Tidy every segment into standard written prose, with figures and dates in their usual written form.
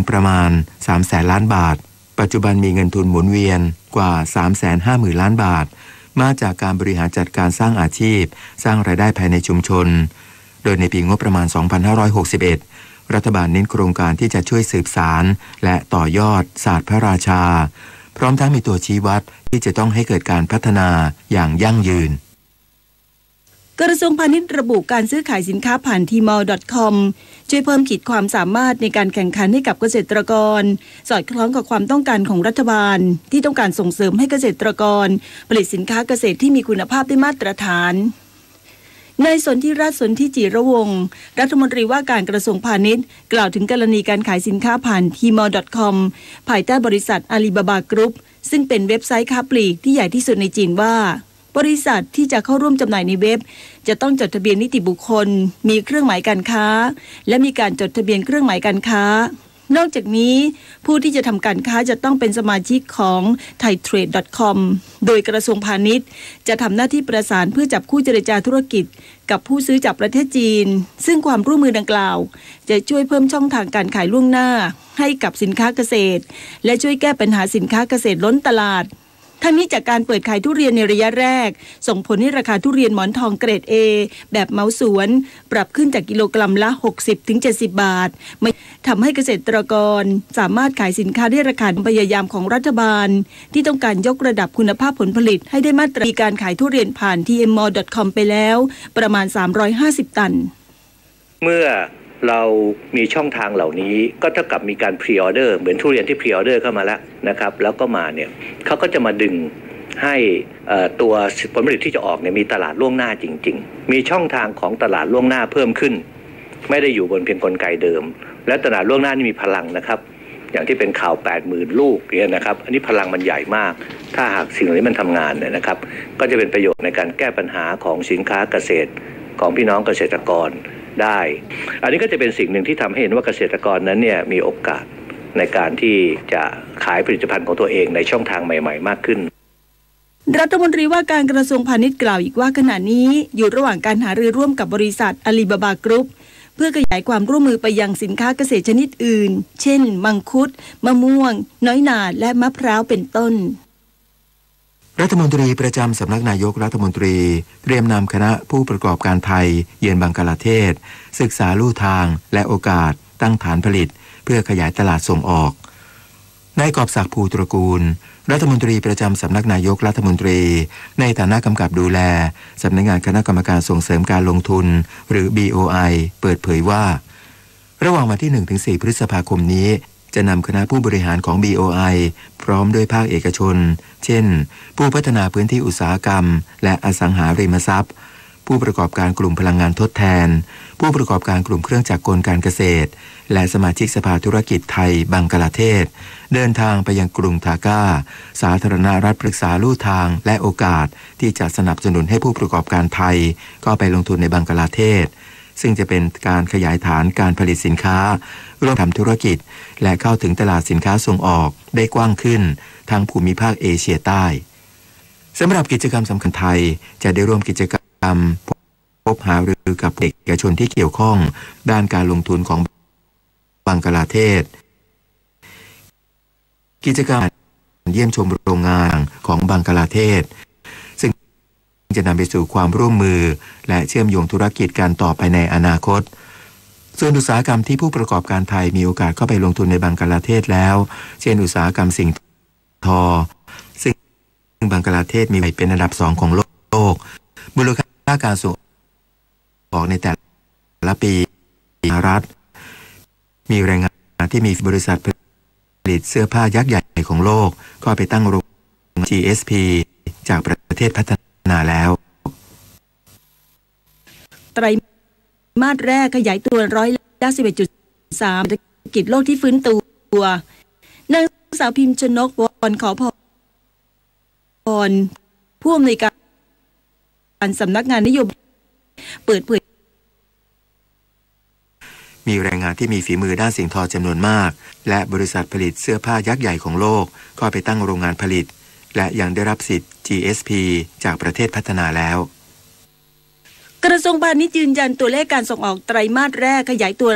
ประมาณ 300,000 ล้านบาทปัจจุบันมีเงินทุนหมุนเวียนกว่า 350,000 ล้านบาทมาจากการบริหารจัดการสร้างอาชีพสร้างรายได้ภายในชุมชนโดยในปีงบประมาณ 2561 รัฐบาลเน้นโครงการที่จะช่วยสืบสานและต่อยอดศาสตร์พระราชาพร้อมทั้งมีตัวชี้วัดที่จะต้องให้เกิดการพัฒนาอย่างยั่งยืนกระทรวงพาณิชย์ระบุการซื้อขายสินค้าผ่าน tmall.com ช่วยเพิ่มขีดความสามารถในการแข่งขันให้กับเกษตรกรสอดคล้องกับความต้องการของรัฐบาลที่ต้องการส่งเสริมให้เกษตรกรผลิตสินค้าเกษตรที่มีคุณภาพได้มาตรฐานนายสนธิรัตน์ สนธิจิรวงศ์รัฐมนตรีว่าการกระทรวงพาณิชย์กล่าวถึงกรณีการขายสินค้าผ่าน tmall.com ภายใต้บริษัทอาลีบาบากรุ๊ปซึ่งเป็นเว็บไซต์ค้าปลีกที่ใหญ่ที่สุดในจีนว่าบริษัทที่จะเข้าร่วมจำหน่ายในเว็บจะต้องจดทะเบียนนิติบุคคลมีเครื่องหมายการค้าและมีการจดทะเบียนเครื่องหมายการค้านอกจากนี้ผู้ที่จะทำการค้าจะต้องเป็นสมาชิกของ thaitrade.com โดยกระทรวงพาณิชย์จะทำหน้าที่ประสานเพื่อจับคู่เจรจาธุรกิจกับผู้ซื้อจากประเทศจีนซึ่งความร่วมมือดังกล่าวจะช่วยเพิ่มช่องทางการขายล่วงหน้าให้กับสินค้าเกษตรและช่วยแก้ปัญหาสินค้าเกษตรล้นตลาดทั้งนี้จากการเปิดขายทุเรียนในระยะแรกส่งผลให้ราคาทุเรียนหมอนทองเกรด A แบบเมาสวนปรับขึ้นจากกิโลกรัมละ 60-70 บาทไม่ทำให้เกษตรกรสามารถขายสินค้าได้ราคาพยายามของรัฐบาลที่ต้องการยกระดับคุณภาพผลผลิตให้ได้มาตรฐานการขายทุเรียนผ่าน tmall.com ไปแล้วประมาณ350 ตันเมื่อเรามีช่องทางเหล่านี้ก็เท่ากับมีการพรีออเดอร์เหมือนทุเรียนที่พรีออเดอร์เข้ามาแล้วนะครับแล้วก็มาเนี่ยเขาก็จะมาดึงให้ตัวผลผลิตที่จะออกเนี่ยมีตลาดล่วงหน้าจริงๆมีช่องทางของตลาดล่วงหน้าเพิ่มขึ้นไม่ได้อยู่บนเพียงกลไกเดิมและตลาดล่วงหน้านี่มีพลังนะครับอย่างที่เป็นข่าว 80,000 ลูกเนี่ยนะครับอันนี้พลังมันใหญ่มากถ้าหากสิ่งเหล่านี้มันทำงานเนี่ยนะครับก็จะเป็นประโยชน์ในการแก้ปัญหาของสินค้าเกษตรของพี่น้องเกษตรกรได้อันนี้ก็จะเป็นสิ่งหนึ่งที่ทำให้เห็นว่าเกษตรกรนั้นเนี่ยมีโอกาสในการที่จะขายผลิตภัณฑ์ของตัวเองในช่องทางใหม่ๆมากขึ้นรัฐมนตรีว่าการกระทรวงพาณิชย์กล่าวอีกว่าขณะนี้อยู่ระหว่างการหารือร่วมกับบริษัทอาลีบาบากรุ๊ปเพื่อขยายความร่วมมือไปยังสินค้าเกษตรชนิดอื่นเช่นมังคุดมะม่วงน้อยหน่าและมะพร้าวเป็นต้นรัฐมนตรีประจำสำนักนายกรัฐมนตรีเตรียมนำคณะผู้ประกอบการไทยเยือนบังกลาเทศศึกษาลู่ทางและโอกาสตั้งฐานผลิตเพื่อขยายตลาดส่งออกนายกอบศักดิ์ภูตระกูลรัฐมนตรีประจำสำนักนายกรัฐมนตรีในฐานะกำกับดูแลสำนักงานคณะกรรมการส่งเสริมการลงทุนหรือ BOI เปิดเผยว่าระหว่างวันที่ 1-4 พฤษภาคมนี้จะนำคณะผู้บริหารของ BOI พร้อมด้วยภาคเอกชนเช่นผู้พัฒนาพื้นที่อุตสาหกรรมและอสังหาริมทรัพย์ผู้ประกอบการกลุ่มพลังงานทดแทนผู้ประกอบการกลุ่มเครื่องจักรกลการเกษตรและสมาชิกสภาธุรกิจไทยบังกลาเทศเดินทางไปยังกรุงทาก้าสาธารณรัฐปรึกษาลู่ทางและโอกาสที่จะสนับสนุนให้ผู้ประกอบการไทยก็ไปลงทุนในบังกลาเทศซึ่งจะเป็นการขยายฐานการผลิตสินค้าร่วมทำธุรกิจและเข้าถึงตลาดสินค้าส่งออกได้กว้างขึ้นทั้งภูมิภาคเอเชียใต้สำหรับกิจกรรมสำคัญไทยจะได้ร่วมกิจกรรมพบหารือกับเอกชนที่เกี่ยวข้องด้านการลงทุนของบังกลาเทศกิจกรรมเยี่ยมชมโรงงานของบังกลาเทศซึ่งจะนำไปสู่ความร่วมมือและเชื่อมโยงธุรกิจกันต่อไปในอนาคตส่วนอุตสาหกรรมที่ผู้ประกอบการไทยมีโอกาสเข้าไปลงทุนในบังกลาเทศแล้วเช่นอุตสาหกรรมสิ่งทอซึ่งบังกลาเทศมีเป็นอันดับ2ของโลกมูลค่าการส่งออกในแต่ละปีรัฐมีแรงงานที่มีบริษัทผลิตเสื้อผ้ายักษ์ใหญ่ของโลกก็ไปตั้งโรงงาน GSP จากประเทศพัฒนาแล้วไตรมาสแรกขยายตัว11.3%เศรษฐกิจโลกที่ฟื้นตัวนางสาวพิมพ์ชนกวอนขอพรผู้อำนวยการสำนักงานนโยบายเปิดเผยมีแรงงานที่มีฝีมือด้านสิ่งทอจำนวนมากและบริษัทผลิตเสื้อผ้ายักษ์ใหญ่ของโลกก็ไปตั้งโรงงานผลิตและยังได้รับสิทธิ์ GSP จากประเทศพัฒนาแล้ว กระทรวงพาณิชย์ยืนยันตัวเลขการส่งออกไตรมาสแรกขยายตัว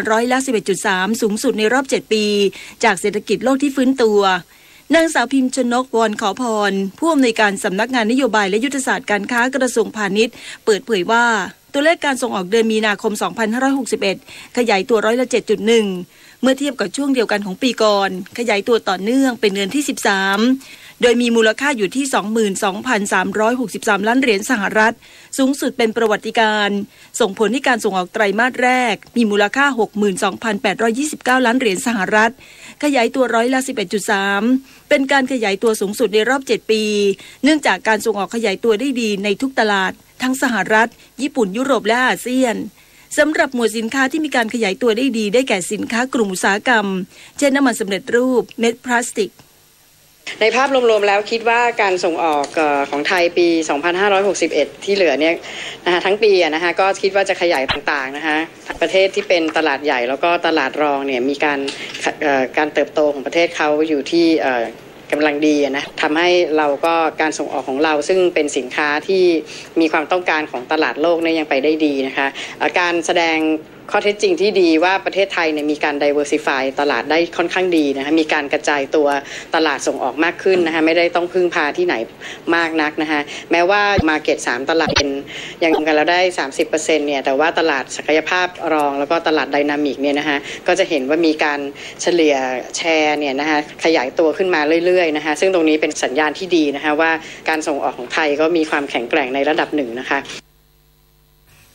11.3%สูงสุดในรอบ7ปีจากเศรษฐกิจโลกที่ฟื้นตัวนางสาวพิมพ์ชนกวอนขอพรผู้อำนวยการสำนักงานนโยบายและยุทธศาสตร์การค้ากระทรวงพาณิชย์เปิดเผยว่าตัวเลขการส่งออกเดือนมีนาคม2561ขยายตัว7.1%เมื่อเทียบกับช่วงเดียวกันของปีก่อนขยายตัวต่อเนื่องเป็นเดือนที่13โดยมีมูลค่าอยู่ที่ 22,363 ล้านเหรียญสหรัฐสูงสุดเป็นประวัติการณ์ส่งผลให้การส่งออกไตรมาสแรกมีมูลค่า 62,829 ล้านเหรียญสหรัฐขยายตัว11.3%เป็นการขยายตัวสูงสุดในรอบ7ปีเนื่องจากการส่งออกขยายตัวได้ดีในทุกตลาดทั้งสหรัฐญี่ปุ่นยุโรปและอาเซียนสำหรับหมวดสินค้าที่มีการขยายตัวได้ดีได้แก่สินค้ากลุ่มอุตสาหกรรมเช่นน้ำมันสำเร็จรูปเม็ดพลาสติกในภาพรวมๆแล้วคิดว่าการส่งออกของไทยปี 2561 ที่เหลือเนี่ยนะคะทั้งปีนะคะก็คิดว่าจะขยายต่างๆนะคะประเทศที่เป็นตลาดใหญ่แล้วก็ตลาดรองเนี่ยมีการเติบโตของประเทศเขาอยู่ที่กำลังดีนะทำให้เราก็การส่งออกของเราซึ่งเป็นสินค้าที่มีความต้องการของตลาดโลกเนี่ยยังไปได้ดีนะคะการแสดงข้อเท็จจริงที่ดีว่าประเทศไทยเนี่ยมีการ diversify ตลาดได้ค่อนข้างดีนะคะมีการกระจายตัวตลาดส่งออกมากขึ้นนะคะไม่ได้ต้องพึ่งพาที่ไหนมากนักนะคะแม้ว่า market 3 ตลาดเป็นยังกันเราได้ 30% เนี่ยแต่ว่าตลาดศักยภาพรองแล้วก็ตลาดไดนามิกเนี่ยนะคะก็จะเห็นว่ามีการเฉลี่ยแชร์เนี่ยนะคะขยายตัวขึ้นมาเรื่อยๆนะคะซึ่งตรงนี้เป็นสัญญาณที่ดีนะคะว่าการส่งออกของไทยก็มีความแข็งแกร่งในระดับหนึ่งนะคะ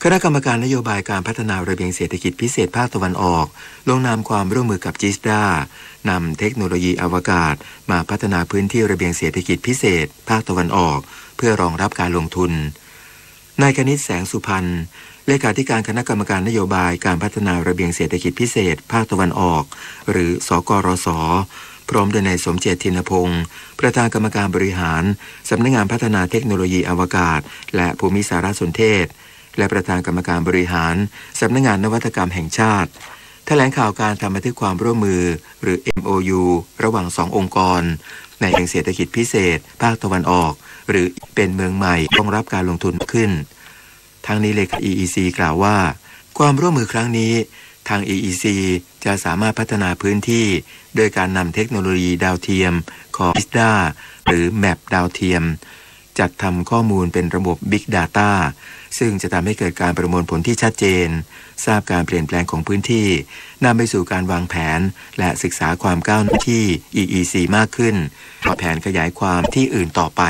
คณะกรรมการนโยบายการพัฒนาระเบียงเศรษฐกิจพิเศษภาคตะวันออกลงนามความร่วมมือกับจิสดานำเทคโนโลยีอวกาศมาพัฒนาพื้นที่ระเบียงเศรษฐกิจพิเศษภาคตะวันออกเพื่อรองรับการลงทุนนายกนิษฐ์แสงสุพรรณเลขาธิการคณะกรรมการนโยบายการพัฒนาระเบียงเศรษฐกิจพิเศษภาคตะวันออกหรือสกรสพร้อมโดยนายสมเจต ธินพงศ์ประธานกรรมการบริหารสำนักงานพัฒนาเทคโนโลยีอวกาศและภูมิสารสนเทศและประธานกรรมการบริหารสำนักงานนวัตกรรมแห่งชาติแถลงข่าวการทำบันทึกความร่วมมือหรือ MOU ระหว่าง2องค์กรในแห่งเศรษฐกิจพิเศษภาคตะวันออกหรือเป็นเมืองใหม่รองรับการลงทุนขึ้นทั้งนี้เลขา EEC กล่าวว่าความร่วมมือครั้งนี้ทาง EEC จะสามารถพัฒนาพื้นที่โดยการนำเทคโนโลยีดาวเทียมของ ISDA หรือแมปดาวเทียมจัดทำข้อมูลเป็นระบบ Big Data ซึ่งจะทำให้เกิดการประมวลผลที่ชัดเจนทราบการเปลี่ยนแปลงของพื้นที่นำไปสู่การวางแผนและศึกษาความก้าวหน้าที่ EEC มากขึ้นต่อแผนขยายความที่อื่นต่อไป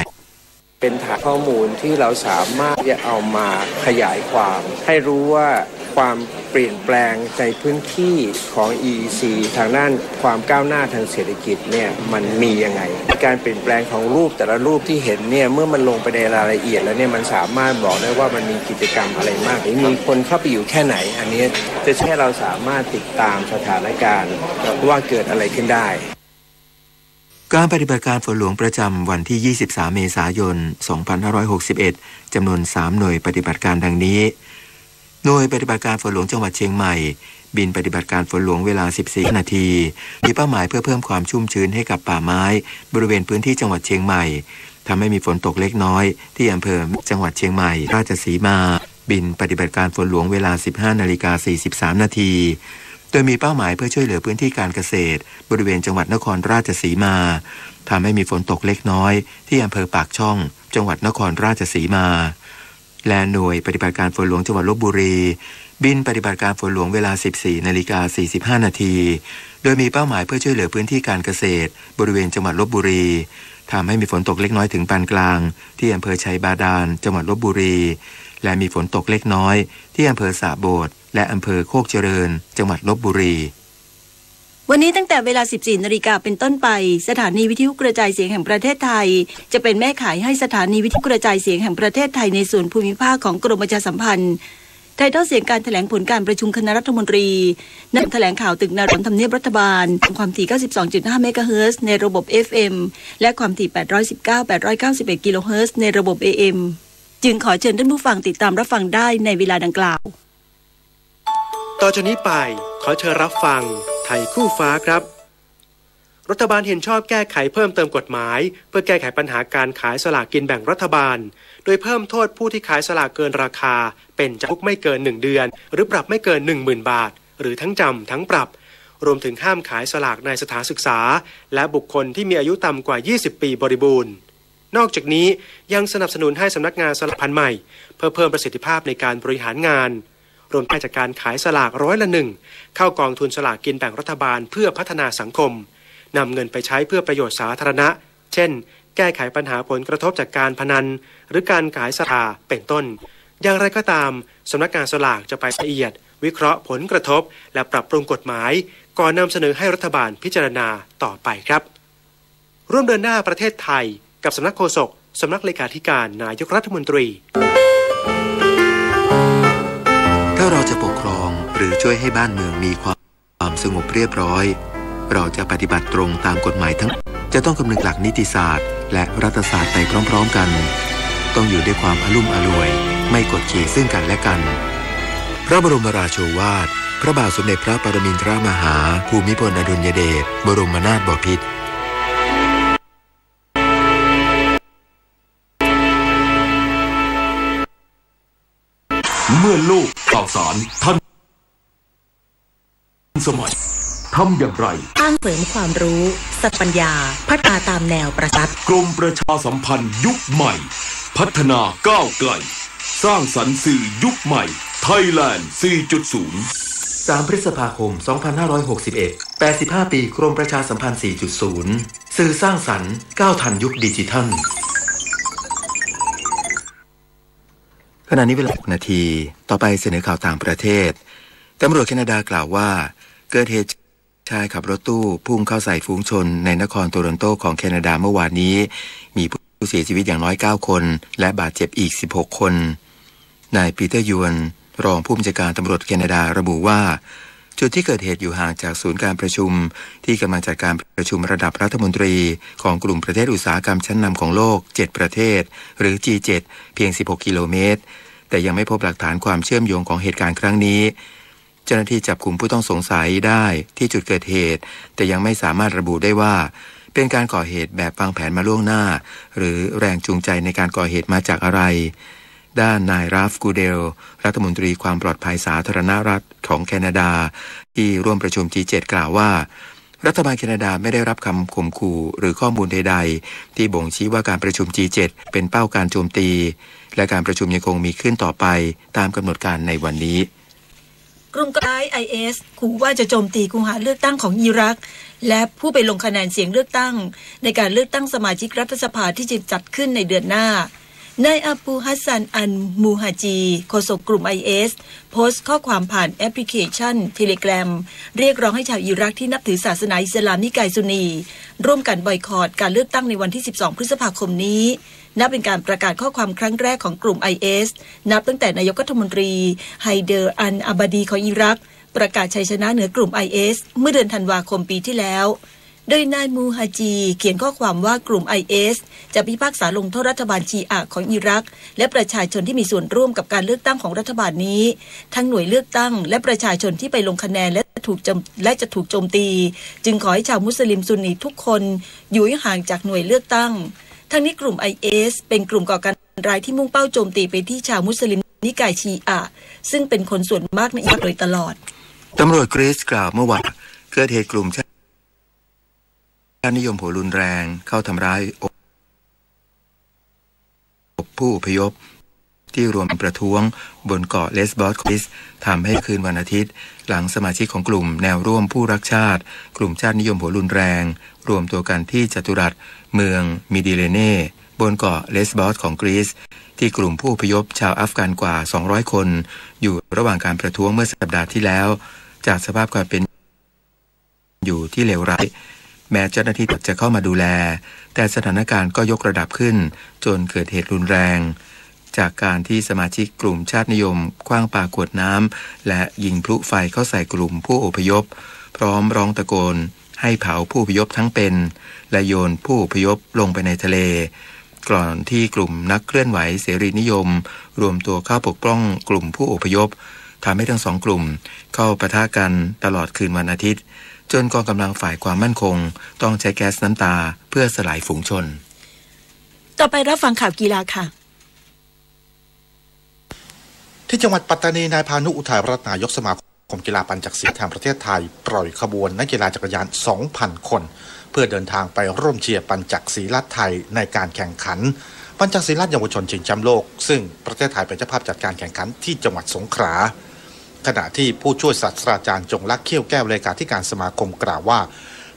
เป็นฐานข้อมูลที่เราสามารถจะเอามาขยายความให้รู้ว่าความเปลี่ยนแปลงในพื้นที่ของ EEC ทางด้านความก้าวหน้าทางเศรษฐกิจเนี่ยมันมียังไงการเปลี่ยนแปลงของรูปแต่ละรูปที่เห็นเนี่ยเมื่อมันลงไปในรายละเอียดแล้วเนี่ยมันสามารถบอกได้ว่ามันมีกิจกรรมอะไรมากมีคนเข้าไปอยู่แค่ไหนอันนี้จะช่วยเราสามารถติดตามสถานการณ์ว่าเกิดอะไรขึ้นได้การปฏิบัติการฝนหลวงประจำวันที่ 23 เมษายน 2561 จำนวน 3 หน่วยปฏิบัติการดังนี้หน่วยปฏิบัติการฝนหลวงจังหวัดเชียงใหม่บินปฏิบัติการฝนหลวงเวลา 14 นาทีมีเป้าหมายเพื่อเพิ่มความชุ่มชื้นให้กับป่าไม้บริเวณพื้นที่จังหวัดเชียงใหม่ทำให้มีฝนตกเล็กน้อยที่อำเภอจังหวัดเชียงใหม่ราชสีมาบินปฏิบัติการฝนหลวงเวลา 15:43 นาทีโดยมีเป้าหมายเพื่อช่วยเหลือพื้นที่การเกษตรบริเวณจังหวัดนครราชสีมาทำให้มีฝนตกเล็กน้อยที่อำเภอปากช่องจังหวัดนครราชสีมาและหน่วยปฏิบัติการฝนหลวงจังหวัดลพบุรีบินปฏิบัติการฝนหลวงเวลา 14:45 นาทีโดยมีเป้าหมายเพื่อช่วยเหลือพื้นที่การเกษตรบริเวณจังหวัดลพบุรีทำให้มีฝนตกเล็กน้อยถึงปานกลางที่อำเภอชัยบาดาลจังหวัดลพบุรีและมีฝนตกเล็กน้อยที่อำเภอสระโบดและอำเภอโคกเจริญจังหวัดลพบุรีวันนี้ตั้งแต่เวลา 14 นาฬิกาเป็นต้นไปสถานีวิทยุกระจายเสียงแห่งประเทศไทยจะเป็นแม่ข่ายให้สถานีวิทยุกระจายเสียงแห่งประเทศไทยในส่วนภูมิภาคของกรมประชาสัมพันธ์ถ่ายทอดเสียงการแถลงผลการประชุมคณะรัฐมนตรีนำแถลงข่าวตึกนารมทำเนียบรัฐบาลความถี่ 92.5 เมกะเฮิรตซ์ในระบบ FM และความถี่ 891 กิโลเฮิรตซ์ในระบบ AM จึงขอเชิญท่านผู้ฟังติดตามรับฟังได้ในเวลาดังกล่าวต่อจากนี้ไปขอเชิญรับฟังไทยคู่ฟ้าครับ รัฐบาลเห็นชอบแก้ไขเพิ่มเติมกฎหมายเพื่อแก้ไขปัญหาการขายสลากกินแบ่งรัฐบาลโดยเพิ่มโทษผู้ที่ขายสลากเกินราคาเป็นจำคุกไม่เกิน1 เดือนหรือปรับไม่เกิน 10,000 บาทหรือทั้งจำทั้งปรับรวมถึงห้ามขายสลากในสถานศึกษาและบุคคลที่มีอายุต่ำกว่า20 ปีบริบูรณ์นอกจากนี้ยังสนับสนุนให้สำนักงานสลากพันธุ์ใหม่เพื่อเพิ่มประสิทธิภาพในการบริหารงานรวมทั้งจากการขายสลาก1%เข้ากองทุนสลากกินแบ่งรัฐบาลเพื่อพัฒนาสังคมนำเงินไปใช้เพื่อประโยชน์สาธารณะเช่นแก้ไขปัญหาผลกระทบจากการพนันหรือการขายสลากเป็นต้นอย่างไรก็ตามสำนักงานสลากจะไปละเอียดวิเคราะห์ผลกระทบและปรับปรุงกฎหมายก่อนนำเสนอให้รัฐบาลพิจารณาต่อไปครับร่วมเดินหน้าประเทศไทยกับสำนักโฆษกสำนักเลขาธิการนายกรัฐมนตรีถ้าเราจะปกครองหรือช่วยให้บ้านเมืองมีความสงบเรียบร้อยเราจะปฏิบัติตรงตามกฎหมายทั้งจะต้องคำนึงหลักนิติศาสตร์และรัฐศาสตร์ไปพร้อมๆกันต้องอยู่ด้วยความอลุ่มอล่วยไม่กดขี่ซึ่งกันและกันพระบรมราโชวาทพระบาทสมเด็จพระปรมินทรมหาภูมิพลอดุลยเดชบรมนาถบพิตรเมื่อโลกข่าวสารทันสมัยทำอย่างไรสร้างเสริมความรู้สติปัญญาพัฒนาตามแนวประชาธิปไตยกรมประชาสัมพันธ์ยุคใหม่พัฒนาก้าวไกลสร้างสรรค์สื่อยุคใหม่ไทยแลนด์ 4.0 3 พฤษภาคม 2561 85 ปีกรมประชาสัมพันธ์ 4.0 สื่อสร้างสรรค์ก้าวทันยุคดิจิทัลขณะนี้เวลา 6 นาทีต่อไปเสนอข่าวต่างประเทศตำรวจแคนาดากล่าวว่าเกิดเหตุชายขับรถตู้พุ่งเข้าใส่ฝูงชนในนครโตรอนโตของแคนาดาเมื่อวานนี้มีผู้เสียชีวิตอย่างน้อย9 คนและบาดเจ็บอีก16 คนนายปีเตอร์ยวนรองผู้บัญชาการตำรวจแคนาดาระบุว่าจุดที่เกิดเหตุอยู่ห่างจากศูนย์การประชุมที่กำลังจัดการประชุมระดับรัฐมนตรีของกลุ่มประเทศอุตสาหกรรมชั้นนำของโลก7 ประเทศหรือ G7 เพียง16 กิโลเมตรแต่ยังไม่พบหลักฐานความเชื่อมโยงของเหตุการณ์ครั้งนี้เจ้าหน้าที่จับกลุ่มผู้ต้องสงสัยได้ที่จุดเกิดเหตุแต่ยังไม่สามารถระบุได้ว่าเป็นการก่อเหตุแบบวางแผนมาล่วงหน้าหรือแรงจูงใจในการก่อเหตุมาจากอะไรด้านนายราฟกูเดลรัฐมนตรีความปลอดภัยสาธารณรัฐของแคนาดาที่ร่วมประชุม G7 กล่าวว่ารัฐบาลแคนาดาไม่ได้รับคำข่มขู่หรือข้อมูลใดๆที่บ่งชี้ว่าการประชุม G7 เป็นเป้าการโจมตีและการประชุมยังคงมีขึ้นต่อไปตามกำหนดการในวันนี้กลุ่มก่อการร้าย IS ขู่ว่าจะโจมตีคูหาเลือกตั้งของอิรักและผู้ไปลงคะแนนเสียงเลือกตั้งในการเลือกตั้งสมาชิกรัฐสภาที่จะจัดขึ้นในเดือนหน้านายอับูฮัสซันอันมูฮาจีโฆษกกลุ่ม IS โพสต์ข้อความผ่านแอปพลิเคชัน Telegram เรียกร้องให้ชาวอิรักที่นับถือศาสนาอิสลามนิกายซุนนีร่วมกันบอยคอตการเลือกตั้งในวันที่12 พฤษภาคมนี้นับเป็นการประกาศข้อความครั้งแรกของกลุ่ม IS นับตั้งแต่นายกรัฐมนตรีไฮเดอร์อันอาบาดีของอิรักประกาศชัยชนะเหนือกลุ่ม IS เมื่อเดือนธันวาคมปีที่แล้วโดยนายมูฮาจีเขียนข้อความว่ากลุ่ม IS จะพิพากษาลงโทษรัฐบาลชีอะห์ของอิรักและประชาชนที่มีส่วนร่วมกับการเลือกตั้งของรัฐบาลนี้ทั้งหน่วยเลือกตั้งและประชาชนที่ไปลงคะแนนและจะถูกโจมตีจึงขอให้ชาวมุสลิมซุนนีทุกคนอยู่ห่างจากหน่วยเลือกตั้งทั้งนี้กลุ่ม IS เป็นกลุ่มก่อการร้ายที่มุ่งเป้าโจมตีไปที่ชาวมุสลิมนิกายชีอะห์ซึ่งเป็นคนส่วนมากในอิรักโดยตลอดตำรวจกรีซกล่าวเมื่อวานเกิดเหตุกลุ่มชาตินิยมหัวรุนแรงเข้าทำร้ายผู้อพยพที่รวมประท้วงบนเกาะเลสบอสกรีซทำให้คืนวันอาทิตย์หลังสมาชิกของกลุ่มแนวร่วมผู้รักชาติกลุ่มชาตินิยมหัวรุนแรงรวมตัวกันที่จัตุรัสเมืองมิดิเลเน่บนเกาะเลสบอสของกรีซที่กลุ่มผู้อพยพชาวอัฟกันกว่า200 คนอยู่ระหว่างการประท้วงเมื่อสัปดาห์ที่แล้วจากสภาพความเป็นอยู่ที่เลวร้ายแม้เจ้าหน้าที่จะเข้ามาดูแลแต่สถานการณ์ก็ยกระดับขึ้นจนเกิดเหตุรุนแรงจากการที่สมาชิกกลุ่มชาตินิยมขว้างปาขวดน้ำและยิงพลุไฟเข้าใส่กลุ่มผู้อพยพพร้อมร้องตะโกนให้เผาผู้อพยพทั้งเป็นและโยนผู้อพยพลงไปในทะเลก่อนที่กลุ่มนักเคลื่อนไหวเสรีนิยมรวมตัวเข้าปกป้องกลุ่มผู้อพยพทำให้ทั้งสองกลุ่มเข้าปะทะกันตลอดคืนวันอาทิตย์ จนกองกำลังฝ่ายความมั่นคงต้องใช้แก๊สน้ำตาเพื่อสลายฝูงชนต่อไปรับฟังข่าวกีฬาค่ะที่จังหวัดปัตตานีนายพานุอุทัยรัตนายกสมาคมกีฬาปั่นจักรยานแห่งประเทศไทยปล่อยขบวนนักกีฬาจักรยาน 2,000 คนเพื่อเดินทางไปร่วมเชียร์ปั่นจักรศรีลัดไทยในการแข่งขันปั่นจักรศรีลัดเยาวชนชิงแชมป์โลกซึ่งประเทศไทยเป็นเจ้าภาพจัดการแข่งขันที่จังหวัดสงขลาขณะที่ผู้ช่วยศาสตราจารย์จงลักษณ์เขี้ยวแก้วเลขาธิการสมาคมกล่าวว่า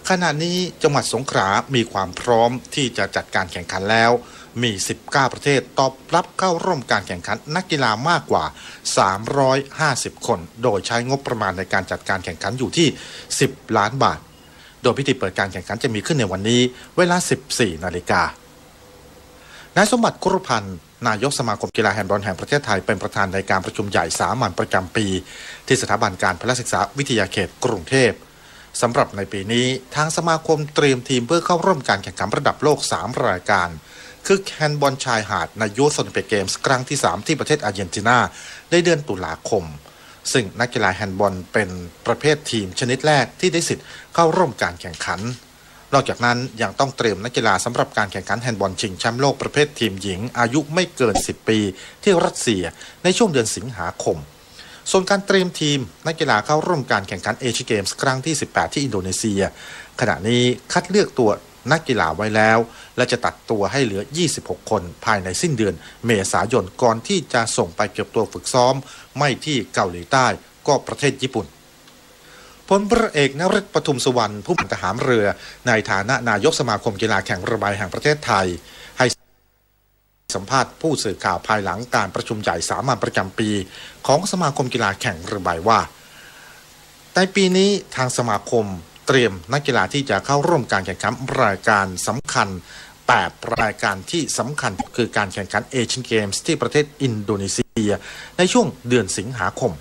ขณะนี้จังหวัดสงขลามีความพร้อมที่จะจัดการแข่งขันแล้วมี19ประเทศตอบรับเข้าร่วมการแข่งขันนักกีฬามากกว่า350คนโดยใช้งบประมาณในการจัดการแข่งขันอยู่ที่10ล้านบาทโดยพิธีเปิดการแข่งขันจะมีขึ้นในวันนี้เวลา 14 นาฬิกานายสมบัติกุรพันธ์นายกสมาคมกีฬาแฮนด์บอลแห่งประเทศไทยเป็นประธานในการประชุมใหญ่สามัญประจำปีที่สถาบันการพละศึกษาวิทยาเขตกรุงเทพสำหรับในปีนี้ทางสมาคมเตรียมทีมเพื่อเข้าร่วมการแข่งขันระดับโลก3รายการคือแฮนด์บอลชายหาดในยูทโอลิมปิกเกมส์ครั้งที่3ที่ประเทศอาร์เจนตินาในเดือนตุลาคมซึ่งนักกีฬาแฮนด์บอลเป็นประเภททีมชนิดแรกที่ได้สิทธิ์เข้าร่วมการแข่งขันนอกจากนั้นยังต้องเตรียมนักกีฬาสำหรับการแข่งขันแฮนด์บอลชิงแชมป์โลกประเภททีมหญิงอายุไม่เกิน10ปีที่รัสเซียในช่วงเดือนสิงหาคมส่วนการเตรียมทีมนักกีฬาเข้าร่วมการแข่งขันเอเชียนเกมส์ครั้งที่18ที่อินโดนีเซียขณะนี้คัดเลือกตัวนักกีฬาไว้แล้วและจะตัดตัวให้เหลือ26คนภายในสิ้นเดือนเมษายนก่อนที่จะส่งไปเก็บตัวฝึกซ้อมไม่ที่เกาหลีใต้ก็ประเทศญี่ปุ่นพลเรือเอกนฤทธิ์ปทุมสุวรรณผู้บัญชาการทหารเรือในฐานะนายกสมาคมกีฬาแข่งเรือใบแห่งประเทศไทยให้สัมภาษณ์ผู้สื่อข่าวภายหลังการประชุมใหญ่สามัญประจำปีของสมาคมกีฬาแข่งเรือใบว่าในปีนี้ทางสมาคมเตรียมนักกีฬาที่จะเข้าร่วมการแข่งขันรายการสำคัญ8รายการที่สำคัญคือการแข่งขันเอเชียนเกมส์ที่ประเทศอินโดนีเซียในช่วงเดือนสิงหาคม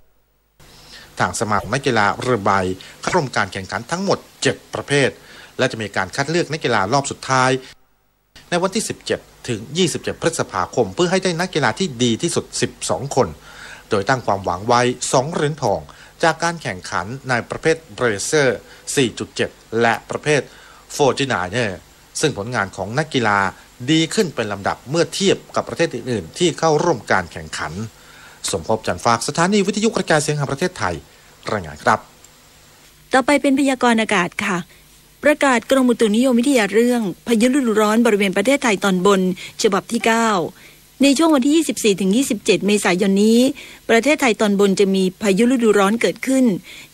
ทางสมาคมนักกีฬาเรือใบเข้าร่วมการแข่งขันทั้งหมด7ประเภทและจะมีการคัดเลือกนักกีฬารอบสุดท้ายในวันที่17ถึง27พฤษภาคมเพื่อให้ได้นักกีฬาที่ดีที่สุด12คนโดยตั้งความหวังไว้2เหรียญทองจากการแข่งขันในประเภทเบรเซอร์ 4.7 และประเภท49ซึ่งผลงานของนักกีฬาดีขึ้นเป็นลำดับเมื่อเทียบกับประเทศอื่นๆที่เข้าร่วมการแข่งขันสมภพจันทร์ฝากสถานีวิทยุกระจายเสียงแห่งประเทศไทยรายงานครับต่อไปเป็นพยากรณ์อากาศค่ะประกาศกรมอุตุนิยมวิทยาเรื่องพายุฤดูร้อนบริเวณประเทศไทยตอนบนฉบับที่9ในช่วงวันที่ 24-27 เมษายนนี้ประเทศไทยตอนบนจะมีพายุฤดูร้อนเกิดขึ้น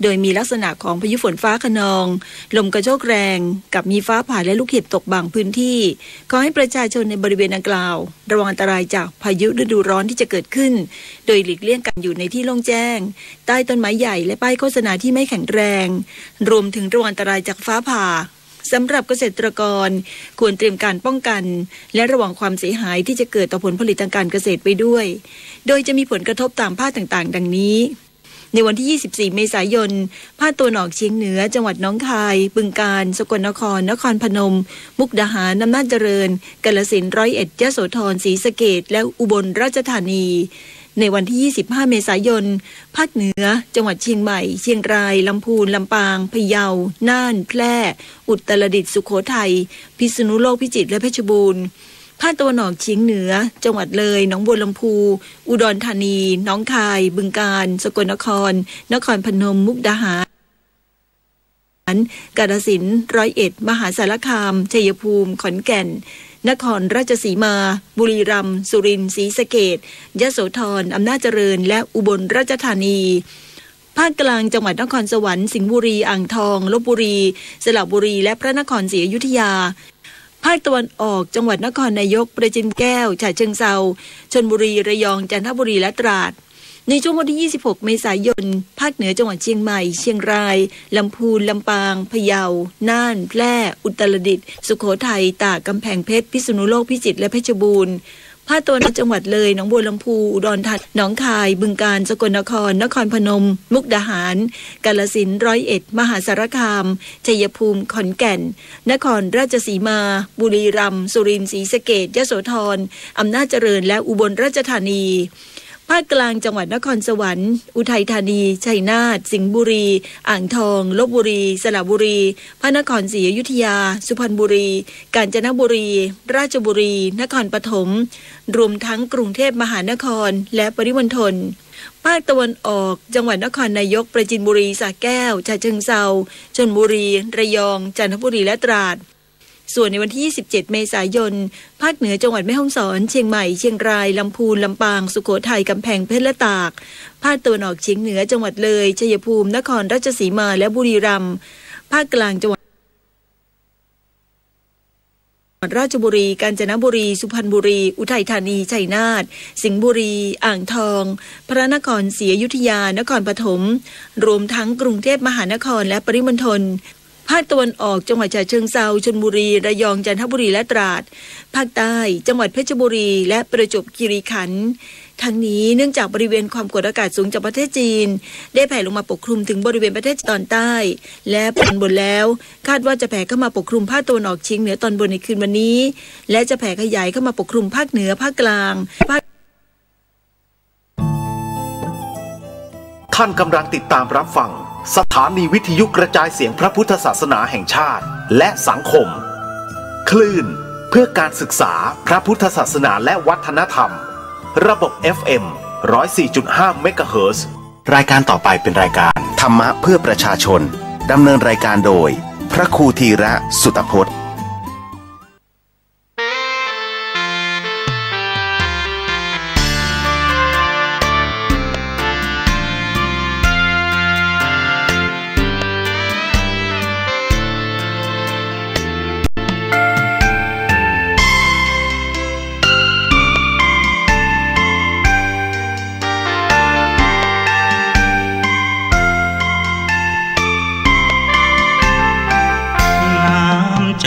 โดยมีลักษณะของพายุฝนฟ้าคะนองลมกระโชกแรงกับมีฟ้าผ่าและลูกเห็บตกบางพื้นที่ขอให้ประชาชนในบริเวณดังกล่าวระวังอันตรายจากพายุฤดูร้อนที่จะเกิดขึ้นโดยหลีกเลี่ยงการอยู่ในที่โล่งแจ้งใต้ต้นไม้ใหญ่และป้ายโฆษณาที่ไม่แข็งแรงรวมถึงระวังอันตรายจากฟ้าผ่าสำหรับเกษตรกรควรเตรียมการป้องกันและระวังความเสียหายที่จะเกิดต่อผลผลิตทางการเกษตรไปด้วยโดยจะมีผลกระทบตามภาคต่างๆดังนี้ในวันที่ 24 เมษายนภาคตะวันออกเฉียงเหนือจังหวัดหนองคายบึงกาฬสกลนครนครพนมมุกดาหารอำนาจเจริญกาฬสินธุ์ร้อยเอ็ดยโสธรศรีสะเกษและอุบลราชธานีในวันที่ 25 เมษายนภาคเหนือจังหวัดเชียงใหม่เชียงรายลำพูนลำปางพะเยาน่านแพร่อุตรดิตถ์สุโขทัยพิษณุโลกพิจิตรและเพชรบูรณ์ภาคตะวันออกเฉียงเหนือจังหวัดเลยหนองบัวลำพูอุดรธานีหนองคายบึงกาฬสกลนครนครพนมมุกดาหารกาฬสินธุ์ร้อยเอ็ดมหาสารคามชัยภูมิขอนแก่นนครราชสีมาบุรีรัมย์สุรินทร์ศรีสะเกษยโสธรอำนาจเจริญและอุบลราชธานีภาคกลางจังหวัดนครสวรรค์สิงห์บุรีอ่างทองลพบุรีสระบุรีและพระนครศรีอยุธยาภาคตะวันออกจังหวัดนครนายกประจินแก้วฉะเชิงเทราชลบุรีระยองจันทบุรีและตราดในช่วงวันที่ 26 เมษายนภาคเหนือจังหวัดเชียงใหม่เชียงรายลำพูนลำปางพะเยาน่านแพร่อุตรดิตถ์สุโขทัยตากกำแพงเพชรพิษณุโลกพิจิตรและเพชรบูรณ์ภาคตะวันออกจังหวัดเลยหนองบัวลำพูอุดรธานีหนองคายบึงกาฬสกลนครนครพนมมุกดาหารกาฬสินธุ์ร้อยเอ็ดมหาสารคามชัยภูมิขอนแก่นนครราชสีมาบุรีรัมย์สุรินทร์ศรีสะเกษยโสธรอำนาจเจริญและอุบลราชธานีภ ภาคกลางจังหวัดนครสวรรค์อุทัยธานีชัยนาทสิงห์บุรีอ่างทองลพบุรีสระบุรีพระนครศรีอยุธยาสุพรรณบุรีกาญจนบุรีราชบุรีนครปฐมรวมทั้งกรุงเทพมหานครและปริมณฑลภาคตะวันออกจังหวัดนครนายกปราจีนบุรีสระแก้วฉะเชิงเทราชลบุรีระยองจันทบุรีและตราดส่วนในวันที่27เมษายนภาคเหนือจังหวัดแม่ฮ่องสอนเชียงใหม่เชียงรายลำพูนลำปางสุโขทัยกำแพงเพชรและตากภาคตะวันออกเฉียงเหนือจังหวัดเลยชัยภูมินครราชสีมาและบุรีรัมย์ภาคกลางจังหวัดราชบุรีกาญจนบุรีสุพรรณบุรีอุทัยธานีชัยนาทสิงห์บุรีอ่างทองพระนครศรีอยุธยานครปฐมรวมทั้งกรุงเทพมหานครและปริมณฑลภาคตะวันออกจังหวัดฉะเชิงเทราชลบุรีระยองจันทบุรีและตราดภาคใต้จังหวัดเพชรบุรีและประจวบคีรีขันธ์ทั้งนี้เนื่องจากบริเวณความกดอากาศสูงจากประเทศจีนได้แผ่ลงมาปกคลุมถึงบริเวณประเทศตอนใต้และตอนบนแล้วคาดว่าจะแผ่เข้ามาปกคลุมภาคตะวันออกเฉียงเหนือตอนบนในคืนวันนี้และจะแผ่ขยายเข้ามาปกคลุมภาคเหนือภาคกลางท่านกำลังติดตามรับฟังสถานีวิทยุกระจายเสียงพระพุทธศาสนาแห่งชาติและสังคมคลื่นเพื่อการศึกษาพระพุทธศาสนาและวัฒนธรรมระบบ FM 104.5 เมกะเฮิรตซ์รายการต่อไปเป็นรายการธรรมะเพื่อประชาชนดำเนินรายการโดยพระครูธีระสุตพจน์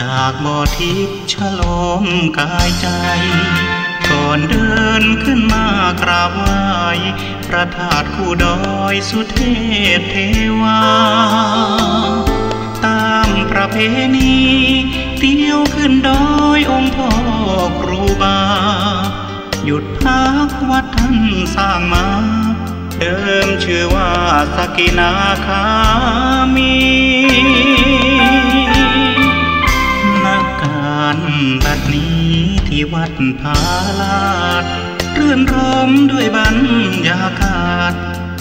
จากบ่อทิพย์ฉโลมกายใจก่อนเดินขึ้นมากราบไหว้พระธาตุคู่ดอยสุเทพเทวาตามประเพณีเที่ยวขึ้นดอยองค์พ่อครูบาหยุดพักวัดท่านสร้างมาเดิมชื่อว่าสกินาคามีบัดนี้ที่วัดพาลาดรื่นรมด้วยบรรยากาศ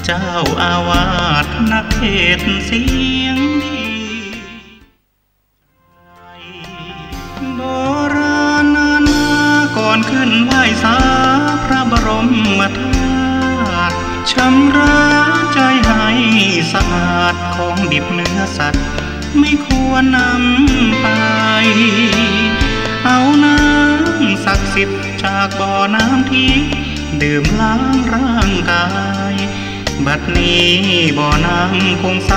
เจ้าอาวาสนักเทศน์เสียงดีโบราณนานมาก่อนขึ้นไหว้สาพระบรมธาตุชำระใจให้สะอาดของดิบเนื้อสัตว์ไม่ควรนำไปเอาน้ำศักดิ์สิทธิ์จากบ่อน้ำทิพย์ดื่มล้างร่างกายบัดนี้บ่อน้ำคงใส